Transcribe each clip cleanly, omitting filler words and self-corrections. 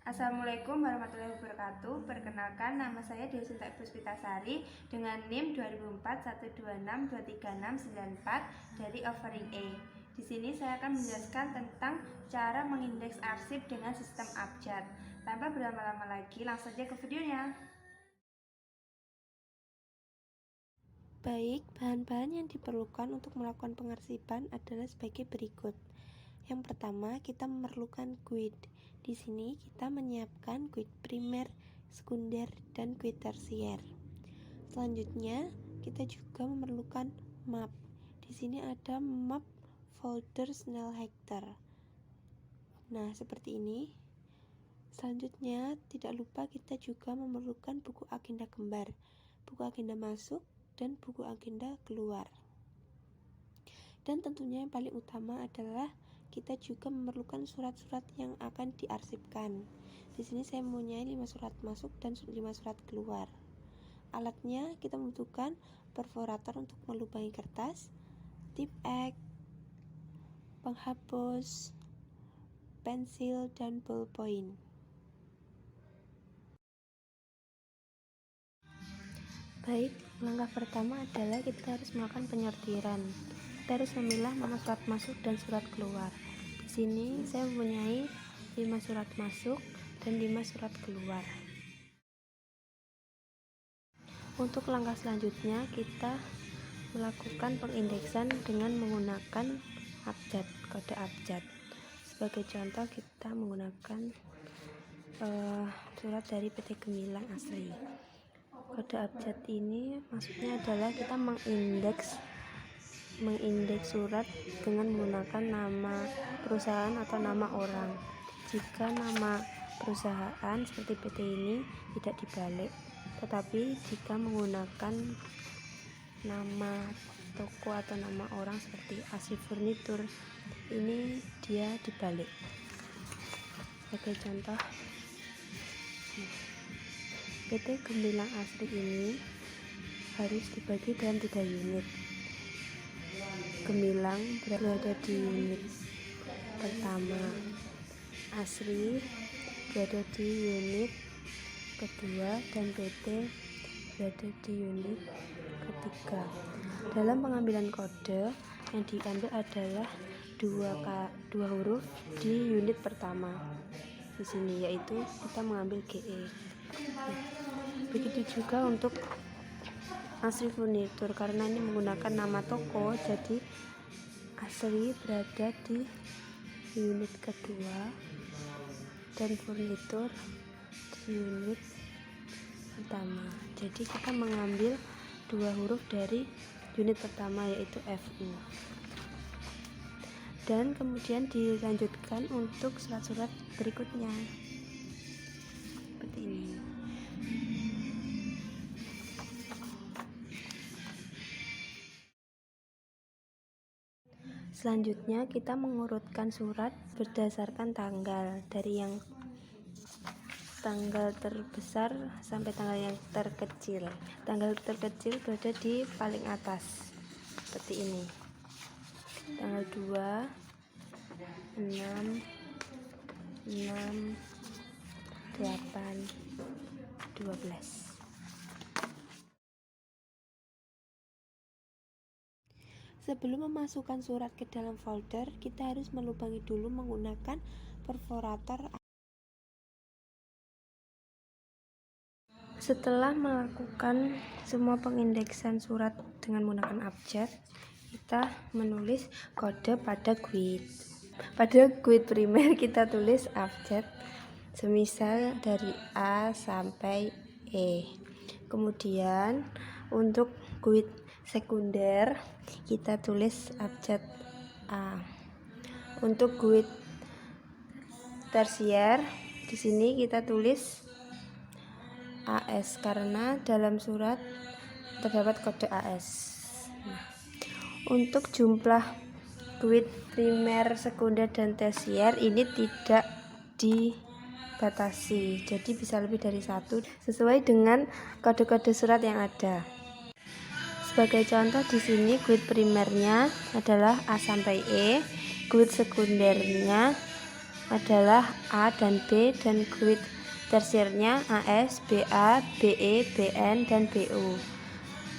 Assalamualaikum warahmatullahi wabarakatuh. Perkenalkan, nama saya Dewi Sinta Puspitasari dengan NIM 200412623694 dari Offering A. Di sini saya akan menjelaskan tentang cara mengindeks arsip dengan sistem abjad. Tanpa berlama-lama lagi, langsung saja ke videonya. Baik, bahan-bahan yang diperlukan untuk melakukan pengarsipan adalah sebagai berikut. Yang pertama, kita memerlukan guide. Di sini kita menyiapkan guide primer, sekunder, dan guide tersier. Selanjutnya, kita juga memerlukan map. Di sini ada map folder Snell Hector. Nah, seperti ini. Selanjutnya, tidak lupa kita juga memerlukan buku agenda kembar, buku agenda masuk, dan buku agenda keluar. Dan tentunya yang paling utama adalah kita juga memerlukan surat-surat yang akan diarsipkan. Di sini saya mempunyai 5 surat masuk dan 5 surat keluar. Alatnya kita membutuhkan perforator untuk melubangi kertas, tip X, penghapus, pensil, dan ballpoint. Baik, langkah pertama adalah kita harus melakukan penyortiran. Kita harus memilah mana surat masuk dan surat keluar. Di sini saya mempunyai 5 surat masuk dan 5 surat keluar. Untuk langkah selanjutnya, kita melakukan pengindeksan dengan menggunakan abjad, kode abjad. Sebagai contoh, kita menggunakan surat dari PT Gemilang Asri. Kode abjad ini maksudnya adalah kita mengindeks surat dengan menggunakan nama perusahaan atau nama orang. Jika nama perusahaan seperti PT ini tidak dibalik, tetapi jika menggunakan nama toko atau nama orang seperti Asri Furnitur, ini dia dibalik. Sebagai contoh, PT Gemilang Asri ini harus dibagi dalam 3 unit. Gemilang berada di unit pertama, Asri berada di unit kedua, dan PT berada di unit ketiga. Dalam pengambilan kode yang diambil adalah dua huruf di unit pertama. Di sini yaitu kita mengambil GE. Begitu juga untuk Asri Furnitur, karena ini menggunakan nama toko, jadi Asri berada di unit kedua dan Furnitur di unit pertama. Jadi kita mengambil 2 huruf dari unit pertama yaitu FU. Dan kemudian dilanjutkan untuk surat-surat berikutnya. Seperti ini. Selanjutnya kita mengurutkan surat berdasarkan tanggal, dari yang tanggal terbesar sampai tanggal yang terkecil. Tanggal terkecil berada di paling atas, seperti ini. Tanggal 2, 6, 8, 12. Sebelum memasukkan surat ke dalam folder, kita harus melubangi dulu menggunakan perforator. Setelah melakukan semua pengindeksan surat dengan menggunakan abjad, kita menulis kode pada guide. Pada guide primer kita tulis abjad, semisal dari A sampai E. Kemudian untuk guide sekunder kita tulis abjad A. Untuk guide tersier di sini kita tulis AS karena dalam surat terdapat kode AS. Untuk jumlah guide primer, sekunder, dan tersier ini tidak dibatasi, jadi bisa lebih dari 1 sesuai dengan kode-kode surat yang ada. Sebagai contoh di sini guide primernya adalah A sampai E, guide sekundernya adalah A dan B, dan guide tersiernya AS, BA, BE, BN, dan BO.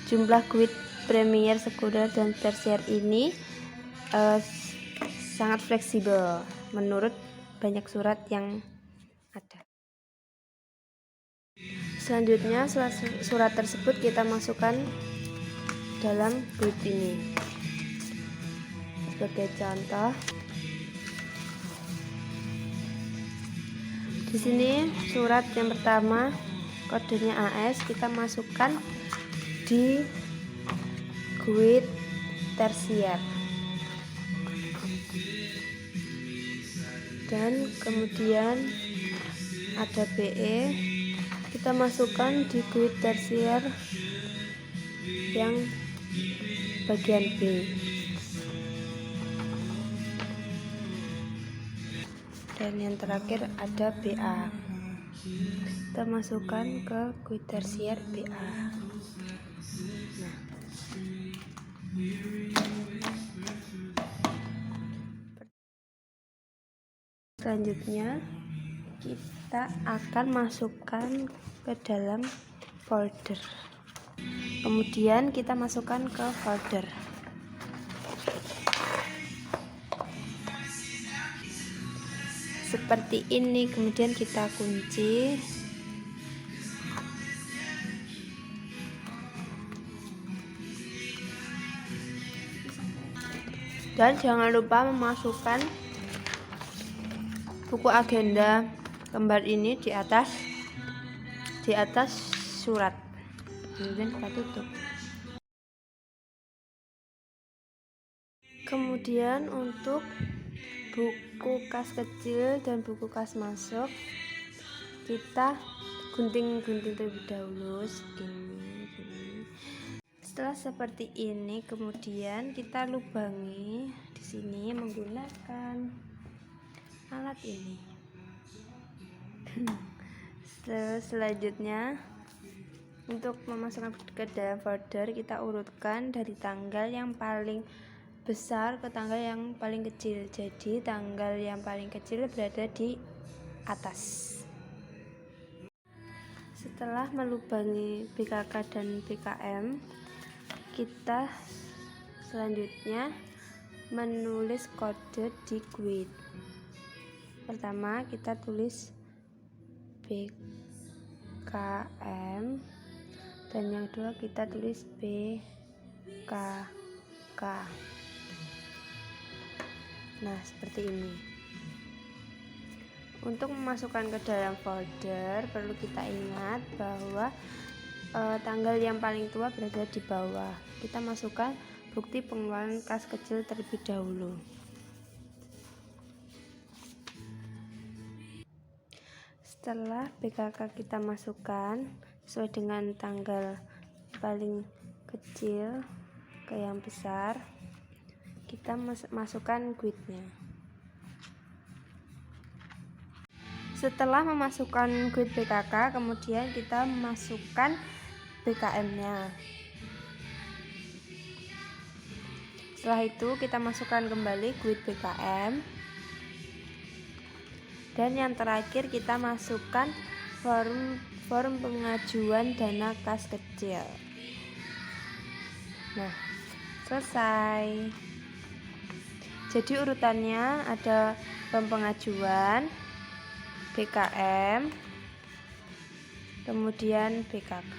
Jumlah guide premier, sekunder, dan tersier ini sangat fleksibel menurut banyak surat yang ada. Selanjutnya surat tersebut kita masukkan dalam guide ini. Sebagai contoh, di sini surat yang pertama kodenya AS, kita masukkan di guide tersier, dan kemudian ada BE, kita masukkan di guide tersier yang bagian B. Dan yang terakhir ada BA, kita masukkan ke guide tersier BA. Nah, selanjutnya kita akan masukkan ke dalam folder. Kemudian kita masukkan ke folder. Seperti ini, kemudian kita kunci. Dan jangan lupa memasukkan buku agenda kembar ini di atas surat. Kemudian kita tutup. Kemudian untuk buku kas kecil dan buku kas masuk, kita gunting-gunting terlebih dahulu segini. Setelah seperti ini, kemudian kita lubangi di sini menggunakan alat ini. Selanjutnya, untuk memasukkan ke dalam folder, kita urutkan dari tanggal yang paling besar ke tanggal yang paling kecil. Jadi tanggal yang paling kecil berada di atas. Setelah melubangi BKK dan BKM, kita selanjutnya menulis kode di guide. Pertama kita tulis BKM, dan yang kedua kita tulis BKK. Nah, seperti ini. Untuk memasukkan ke dalam folder, perlu kita ingat bahwa tanggal yang paling tua berada di bawah. Kita masukkan bukti pengeluaran kas kecil terlebih dahulu. Setelah BKK kita masukkan sesuai dengan tanggal paling kecil ke yang besar, kita masukkan guide-nya. Setelah memasukkan guide BKK, kemudian kita masukkan BKM-nya. Setelah itu kita masukkan kembali guide BKM. Dan yang terakhir kita masukkan form pengajuan dana kas kecil. Nah, selesai. Jadi urutannya ada form pengajuan, BKM, kemudian BKK.